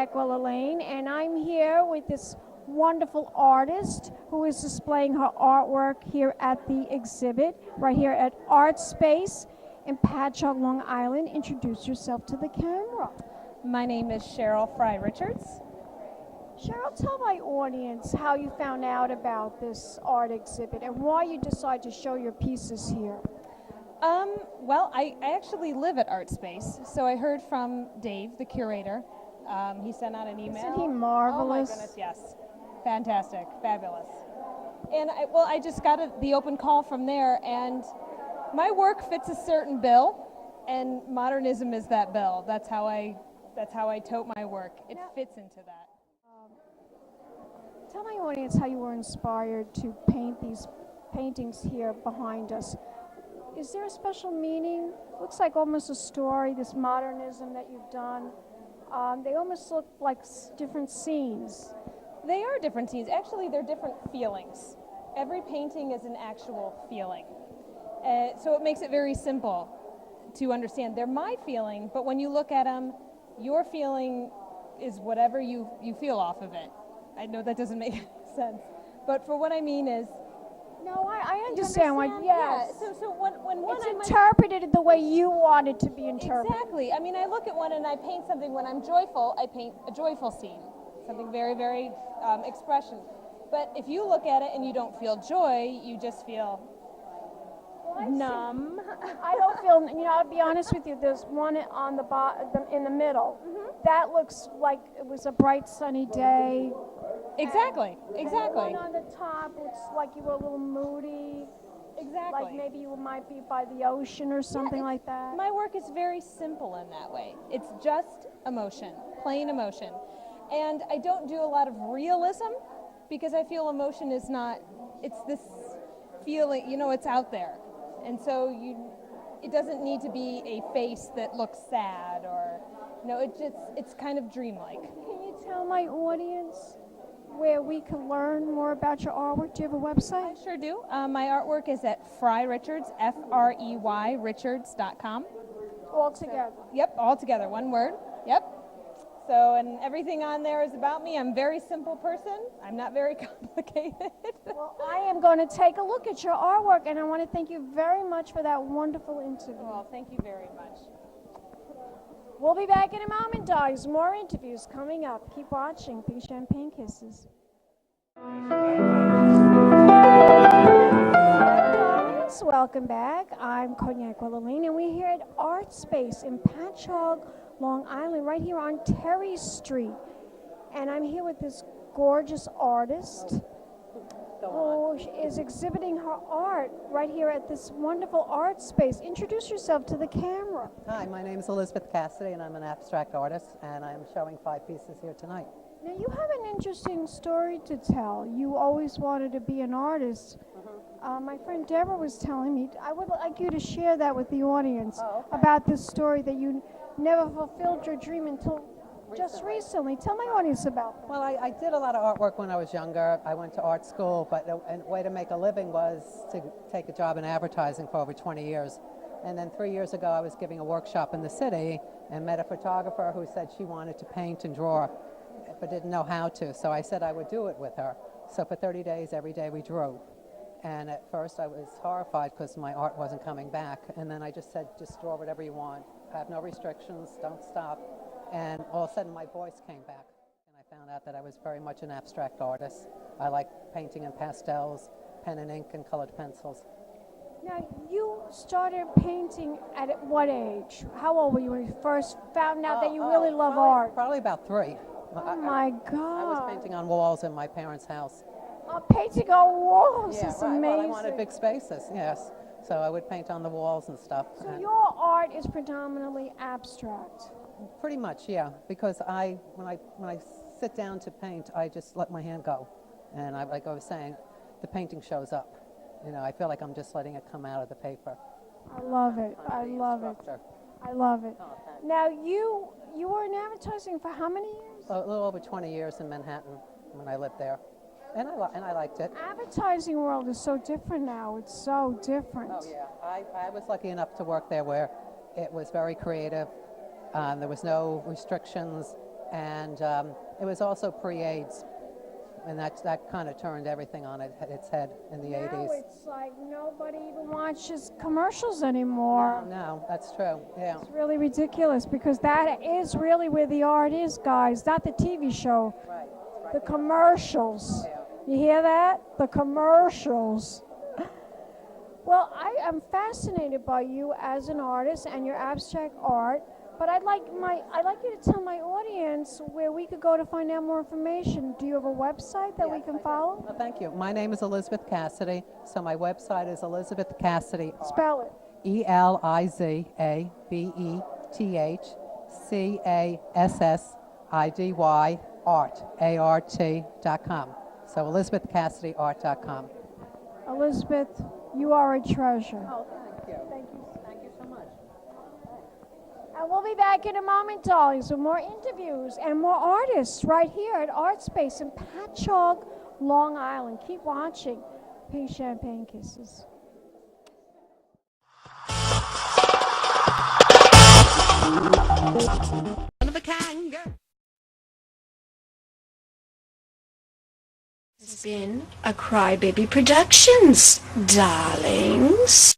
Cognac Wellerlane, and I'm here with this wonderful artist who is displaying her artwork here at the exhibit, right here at Artspace in Patchogue, Long Island. Introduce yourself to the camera. My name is Cheryl Frey Richards. Cheryl, tell my audience how you found out about this art exhibit and why you decided to show your pieces here. Well, I actually live at Artspace, so I heard from Dave, the curator. He sent out an email. Isn't he marvelous? Oh my goodness, yes. Fantastic, fabulous. And I just got the open call from there, and my work fits a certain bill, and modernism is that bill. That's how I tote my work. It fits into that. Tell my audience how you were inspired to paint these paintings here behind us. Is there a special meaning? Looks like almost a story, this modernism that you've done. They almost look like different scenes. They are different scenes. Actually, they're different feelings. Every painting is an actual feeling. So it makes it very simple to understand. They're my feeling, but when you look at them, your feeling is whatever you feel off of it. I know that doesn't make sense, but for what I mean is, no, I understand. Yes. Yeah. So when one it's interpreted the way you want it to be interpreted. Exactly. I mean, I look at one and I paint something. When I'm joyful, I paint a joyful scene, something very, very expression. But if you look at it and you don't feel joy, you just feel numb. I don't feel. I'll be honest with you. There's one on the in the middle. Mm-hmm. That looks like it was a bright, sunny day. Exactly. And the one on the top looks like you were a little moody. Exactly. Like maybe you might be by the ocean or something like that. My work is very simple in that way. It's just emotion, plain emotion. And I don't do a lot of realism because I feel emotion is not, it's this feeling, it's out there. And so it doesn't need to be a face that looks sad or, it's kind of dreamlike. Can you tell my audience where we can learn more about your artwork? Do you have a website? I sure do. My artwork is at Frey Richards, Frey Richards.com. All together? Yep, all together, one word. Yep. So, and everything on there is about me. I'm a very simple person. I'm not very complicated. Well, I am going to take a look at your artwork, and I want to thank you very much for that wonderful interview. Well, thank you very much. We'll be back in a moment, dogs. More interviews coming up. Keep watching. Pink Champagne Kisses. Welcome back. I'm Cognac Wellerlane, and we're here at Artspace in Patchogue, Long Island, right here on Terry Street. And I'm here with this gorgeous artist who is exhibiting her art right here at this wonderful art space. Introduce yourself to the camera. Hi, my name is Elizabeth Cassidy, and I'm an abstract artist, and I'm showing 5 pieces here tonight. Now, you have an interesting story to tell. You always wanted to be an artist. My friend Deborah was telling me, I would like you to share that with the audience about this story that you never fulfilled your dream until just recently. Tell my audience about that. Well, I did a lot of artwork when I was younger. I went to art school, but a way to make a living was to take a job in advertising for over 20 years. And then 3 years ago, I was giving a workshop in the city and met a photographer who said she wanted to paint and draw, but didn't know how to. So I said I would do it with her. So for 30 days, every day we drew. And at first I was horrified because my art wasn't coming back. And then I just said, just draw whatever you want. Have no restrictions, don't stop. And all of a sudden my voice came back. And I found out that I was very much an abstract artist. I like painting in pastels, pen and ink, and colored pencils. Now, you started painting at what age? How old were you when you first found out that you really love art? Probably about 3. Oh my God. I was painting on walls in my parents' house. Painting on walls is amazing. Well, I wanted big spaces, yes. So I would paint on the walls and stuff. So your art is predominantly abstract? Pretty much, yeah. Because when I sit down to paint, I just let my hand go. And like I was saying, the painting shows up. I feel like I'm just letting it come out of the paper. I love it. I love it. I love it. Oh, now, you were in advertising for how many years? A little over 20 years in Manhattan when I lived there. And I liked it. Advertising world is so different now. It's so different. Oh, yeah. I was lucky enough to work there where it was very creative. There was no restrictions. and it was also pre-AIDS, and that kind of turned everything on its head in the Now 80s. it's like nobody even watches commercials anymore. No, that's true. Yeah. It's really ridiculous because that is really where the art is, guys, not the TV show. Right. The commercials. Yeah. You hear that? The commercials. Well, I am fascinated by you as an artist and your abstract art, but I'd like you to tell my audience where we could go to find out more information. Do you have a website that we can follow? Well, thank you. My name is Elizabeth Cassidy, so my website is Elizabeth Cassidy. Spell it. ElizabethCassidy art.com. So ElizabethCassidyArt.com. Elizabeth, you are a treasure. Oh, thank you. Thank you. Thank you so much. And we'll be back in a moment, darlings, with more interviews and more artists right here at Artspace in Patchogue, Long Island. Keep watching. Pink Champagne Kisses. One of a kind girl. This has been a Crybaby Productions, darlings.